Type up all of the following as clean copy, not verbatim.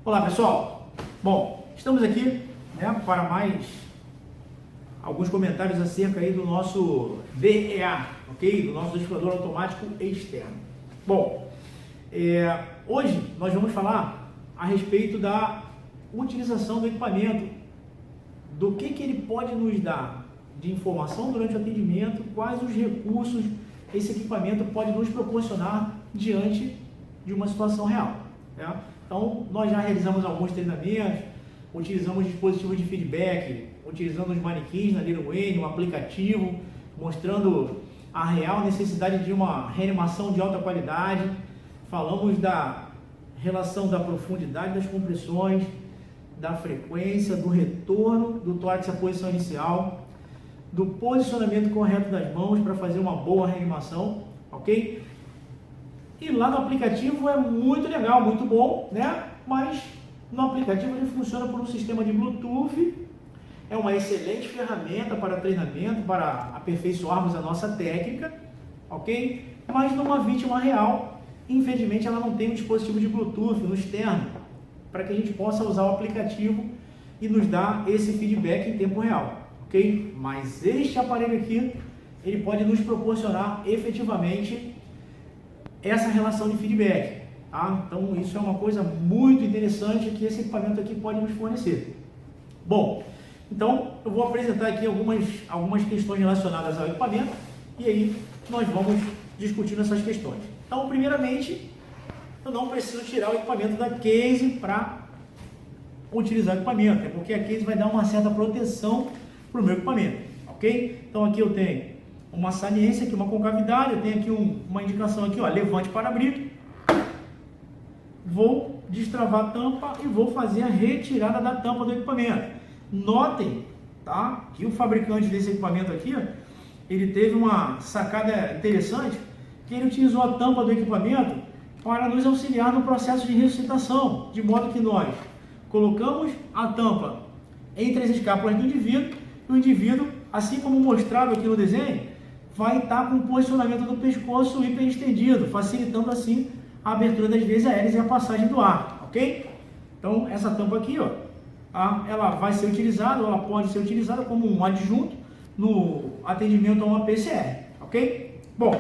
Olá pessoal, bom, estamos aqui para mais alguns comentários acerca aí do nosso DEA, ok? Do nosso desfibrilador automático externo. Bom, hoje nós vamos falar a respeito da utilização do equipamento, do que ele pode nos dar de informação durante o atendimento, quais os recursos esse equipamento pode nos proporcionar diante de uma situação real. Então, nós já realizamos alguns treinamentos, utilizamos dispositivos de feedback, utilizando os manequins na Little Wayne, um aplicativo, mostrando a real necessidade de uma reanimação de alta qualidade. Falamos da relação da profundidade das compressões, da frequência, do retorno do tórax à posição inicial, do posicionamento correto das mãos para fazer uma boa reanimação, ok? E lá no aplicativo é muito legal, muito bom, Mas no aplicativo ele funciona por um sistema de Bluetooth, é uma excelente ferramenta para treinamento, para aperfeiçoarmos a nossa técnica, ok? Mas numa vítima real, infelizmente ela não tem um dispositivo de Bluetooth no externo, para que a gente possa usar o aplicativo e nos dar esse feedback em tempo real, ok? Mas este aparelho aqui, ele pode nos proporcionar efetivamente essa relação de feedback, tá? Então isso é uma coisa muito interessante que esse equipamento aqui pode nos fornecer. Bom, então eu vou apresentar aqui algumas questões relacionadas ao equipamento e aí nós vamos discutindo essas questões. Então, primeiramente, eu não preciso tirar o equipamento da case para utilizar o equipamento, porque a case vai dar uma certa proteção para o meu equipamento, ok? Então aqui eu tenho uma saliência aqui, uma concavidade, eu tenho aqui uma indicação aqui, ó, levante para abrir. Vou destravar a tampa e vou fazer a retirada da tampa do equipamento. Notem, tá, que o fabricante desse equipamento aqui, ó, ele teve uma sacada interessante, que ele utilizou a tampa do equipamento para nos auxiliar no processo de ressuscitação, de modo que nós colocamos a tampa entre as escápulas do indivíduo, e o indivíduo, assim como mostrado aqui no desenho, vai estar com o posicionamento do pescoço hiperestendido, facilitando assim a abertura das veias aéreas e a passagem do ar, ok? Então essa tampa aqui, ó, ela vai ser utilizada, ou ela pode ser utilizada como um adjunto no atendimento a uma PCR, ok? Bom,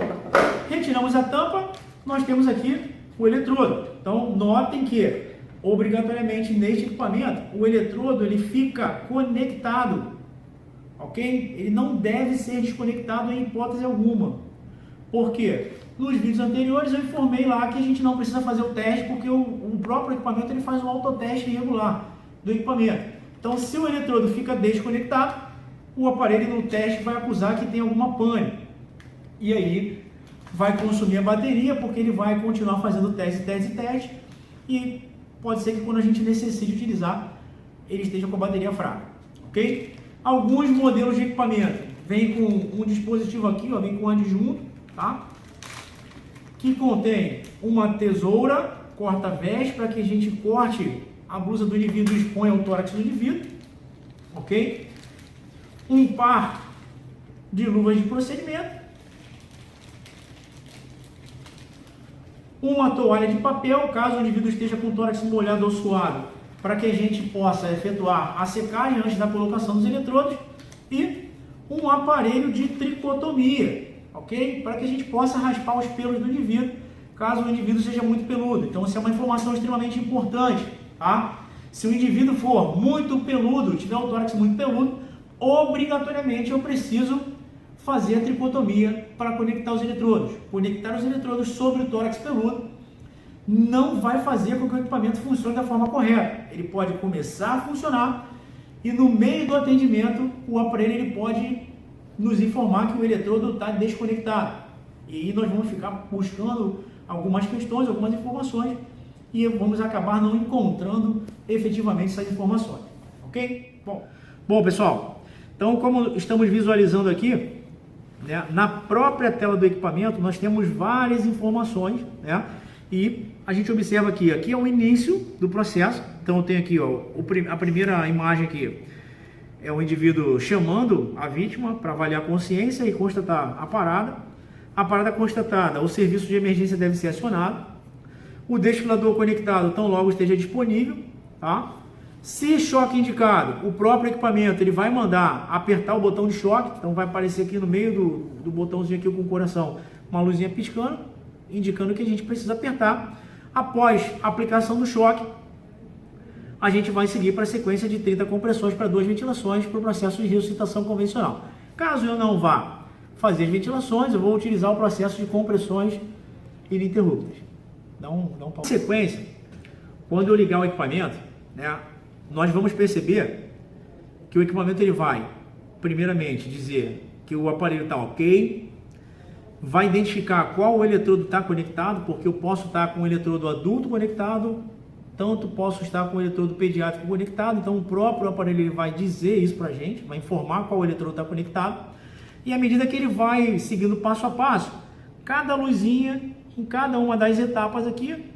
retiramos a tampa, nós temos aqui o eletrodo. Então notem que obrigatoriamente neste equipamento o eletrodo ele fica conectado, ok? Ele não deve ser desconectado em hipótese alguma. Por quê? Nos vídeos anteriores eu informei lá que a gente não precisa fazer o teste, porque o próprio equipamento ele faz um autoteste regular do equipamento. Então, se o eletrodo fica desconectado, o aparelho no teste vai acusar que tem alguma pane. E aí vai consumir a bateria, porque ele vai continuar fazendo teste. E pode ser que quando a gente necessite utilizar, ele esteja com a bateria fraca, ok? Alguns modelos de equipamento vêm com um dispositivo aqui, ó, vem com um adjunto, tá? Que contém uma tesoura, corta-vés, para que a gente corte a blusa do indivíduo e exponha o tórax do indivíduo, ok? Um par de luvas de procedimento, uma toalha de papel, caso o indivíduo esteja com o tórax molhado ou suado, para que a gente possa efetuar a secagem antes da colocação dos eletrodos, e um aparelho de tricotomia, ok? Para que a gente possa raspar os pelos do indivíduo, caso o indivíduo seja muito peludo. Então, essa é uma informação extremamente importante, tá? Se o indivíduo for muito peludo, tiver o tórax muito peludo, obrigatoriamente eu preciso fazer a tricotomia para conectar os eletrodos. Conectar os eletrodos sobre o tórax peludo não vai fazer com que o equipamento funcione da forma correta. Ele pode começar a funcionar e no meio do atendimento o aparelho ele pode nos informar que o eletrodo está desconectado. E aí nós vamos ficar buscando algumas questões, algumas informações e vamos acabar não encontrando efetivamente essas informações, ok? Bom pessoal, então como estamos visualizando aqui, na própria tela do equipamento nós temos várias informações, e a gente observa aqui é o início do processo. Então eu tenho aqui, ó, a primeira imagem aqui é o indivíduo chamando a vítima para avaliar a consciência e constatar a parada. A parada constatada, o serviço de emergência deve ser acionado. O desfibrilador conectado tão logo esteja disponível. tá? Se choque indicado, o próprio equipamento ele vai mandar apertar o botão de choque, então vai aparecer aqui no meio do botãozinho aqui com o coração, uma luzinha piscando, indicando que a gente precisa apertar. Após a aplicação do choque, a gente vai seguir para a sequência de 30 compressões para 2 ventilações para o processo de ressuscitação convencional. Caso eu não vá fazer as ventilações, eu vou utilizar o processo de compressões ininterruptas. Na sequência, quando eu ligar o equipamento, né, nós vamos perceber que o equipamento ele vai, primeiramente, dizer que o aparelho está ok, vai identificar qual o eletrodo está conectado, porque eu posso estar com o eletrodo adulto conectado, tanto posso estar com o eletrodo pediátrico conectado, então o próprio aparelho ele vai dizer isso para a gente, vai informar qual eletrodo está conectado, e à medida que ele vai seguindo passo a passo, cada luzinha em cada uma das etapas aqui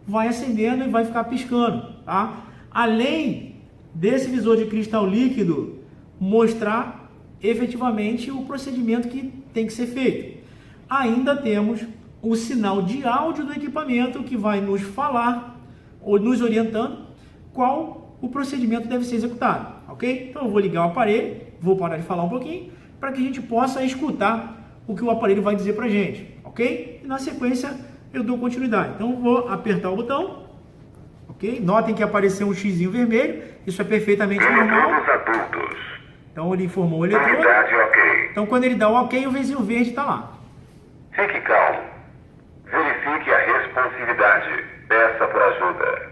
vai acendendo e vai ficar piscando, tá? Além desse visor de cristal líquido mostrar efetivamente o procedimento que tem que ser feito, ainda temos o sinal de áudio do equipamento que vai nos falar ou nos orientando qual o procedimento deve ser executado, ok? Então eu vou ligar o aparelho, vou parar de falar um pouquinho, para que a gente possa escutar o que o aparelho vai dizer para a gente, ok? E na sequência eu dou continuidade. Então eu vou apertar o botão, ok? Notem que apareceu um xizinho vermelho, isso é perfeitamente normal. Adultos. Então ele informou o eletrodo. Unidade ok. Então quando ele dá o ok, o vizinho verde está lá. Fique calmo. Verifique a responsividade. Peça por ajuda.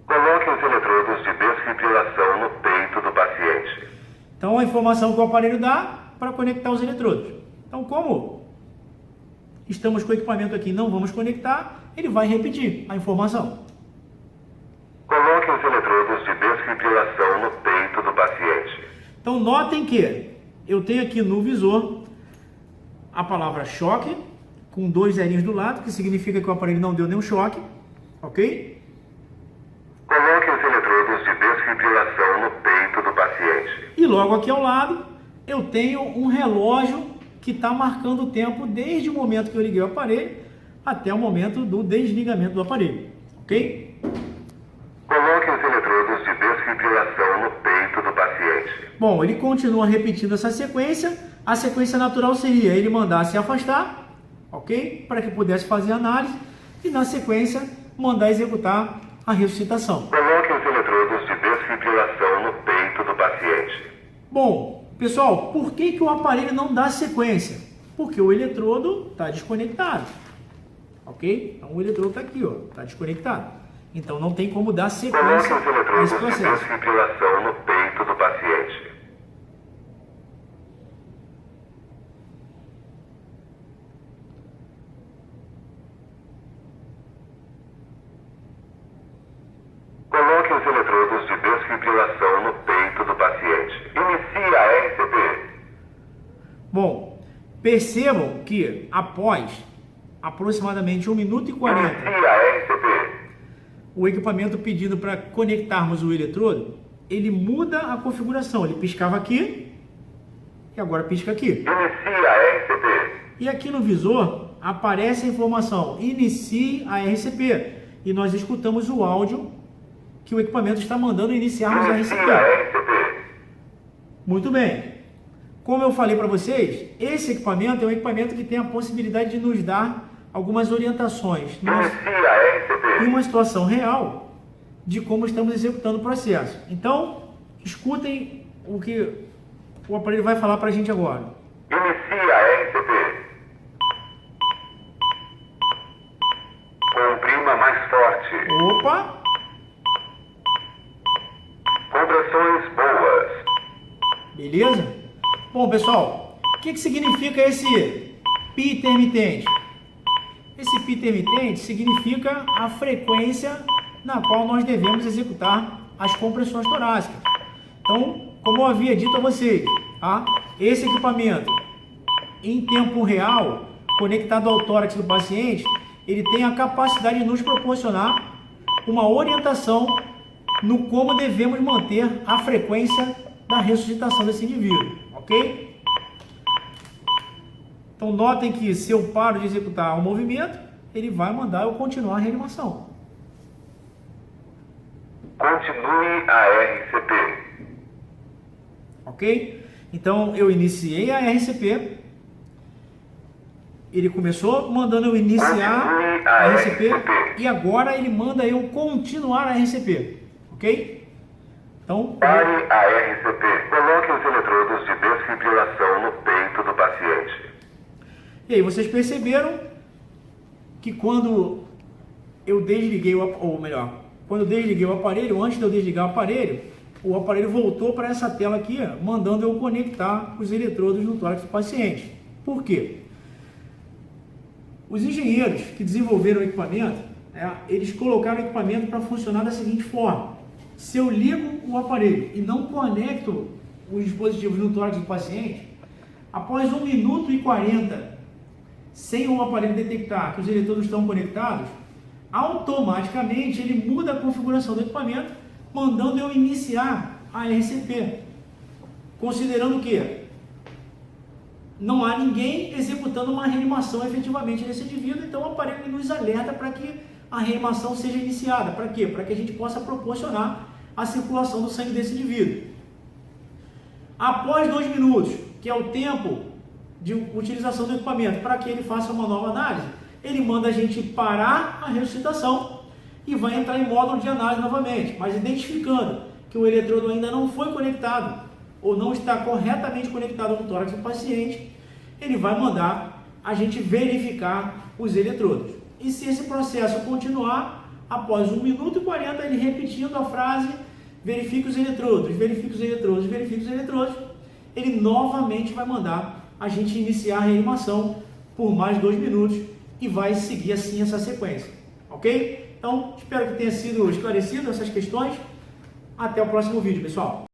Coloque os eletrodos de desfibrilação no peito do paciente. Então a informação que o aparelho dá para conectar os eletrodos. Então como estamos com o equipamento aqui e não vamos conectar, ele vai repetir a informação. Coloque os eletrodos de desfibrilação no peito do paciente. Então notem que eu tenho aqui no visor a palavra choque, com 2 zerinhos do lado, que significa que o aparelho não deu nenhum choque, ok? Coloque os eletrodos de desfibrilação no peito do paciente. E logo aqui ao lado, eu tenho um relógio que está marcando o tempo desde o momento que eu liguei o aparelho até o momento do desligamento do aparelho, ok? Coloque os eletrodos de desfibrilação no peito do paciente. Bom, ele continua repetindo essa sequência. A sequência natural seria ele mandar se afastar, ok? Para que pudesse fazer a análise e na sequência mandar executar a ressuscitação. Coloque os eletrodos de desfibrilação no peito do paciente. Bom, pessoal, por que o aparelho não dá sequência? Porque o eletrodo está desconectado, ok? Então o eletrodo está aqui, ó, está desconectado. Então não tem como dar Coloque sequência os a eletrodos esse de processo. desfibrilação no peito do paciente. Coloque os eletrodos de desfibrilação no peito do paciente. Inicie a RCP. Bom, percebam que após aproximadamente 1 minuto e 40, Inicie a RCP. o equipamento pedindo para conectarmos o eletrodo, ele muda a configuração. Ele piscava aqui e agora pisca aqui. Inicie a RCP. E aqui no visor aparece a informação inicie a RCP e nós escutamos o áudio que o equipamento está mandando iniciarmos a Inicie RCP. a RCP. Muito bem. Como eu falei para vocês, esse equipamento é um equipamento que tem a possibilidade de nos dar algumas orientações Inicie a RCP. em uma situação real de como estamos executando o processo. Então, escutem o que o aparelho vai falar para a gente agora. Inicie a RCP. Comprima mais forte. Opa! Compressões boas. Beleza? Bom, pessoal, o que significa esse pi intermitente? Esse pi intermitente significa a frequência na qual nós devemos executar as compressões torácicas. Então, como eu havia dito a vocês, tá? Esse equipamento, em tempo real, conectado ao tórax do paciente, ele tem a capacidade de nos proporcionar uma orientação no como devemos manter a frequência da ressuscitação desse indivíduo, ok? Então notem que se eu paro de executar o movimento, ele vai mandar eu continuar a reanimação. Continue a RCP. Ok? Então eu iniciei a RCP. Ele começou mandando eu iniciar a RCP e agora ele manda eu continuar a RCP. Ok? Então, Pare a RCP. Coloque os eletrodos de desfibrilação no peito do paciente. E aí, vocês perceberam que quando eu desliguei, ou melhor, quando eu desliguei o aparelho, antes de eu desligar o aparelho voltou para essa tela aqui, mandando eu conectar os eletrodos no tórax do paciente. Por quê? Os engenheiros que desenvolveram o equipamento, eles colocaram o equipamento para funcionar da seguinte forma: se eu ligo o aparelho e não conecto os dispositivos no tórax do paciente, após 1 minuto e 40, sem o aparelho detectar que os eletrodos estão conectados, automaticamente ele muda a configuração do equipamento, mandando eu iniciar a RCP, considerando que não há ninguém executando uma reanimação efetivamente nesse indivíduo, então o aparelho nos alerta para que a reanimação seja iniciada. Para quê? Para que a gente possa proporcionar a circulação do sangue desse indivíduo. Após 2 minutos, que é o tempo de utilização do equipamento para que ele faça uma nova análise, ele manda a gente parar a ressuscitação e vai entrar em módulo de análise novamente, mas identificando que o eletrodo ainda não foi conectado ou não está corretamente conectado no tórax do paciente, ele vai mandar a gente verificar os eletrodos. E se esse processo continuar, após 1 minuto e 40, ele repetindo a frase, verifique os eletrodos, verifique os eletrodos, verifique os eletrodos, ele novamente vai mandar a gente iniciar a reanimação por mais 2 minutos e vai seguir assim essa sequência, ok? Então, espero que tenha sido esclarecido essas questões. Até o próximo vídeo, pessoal.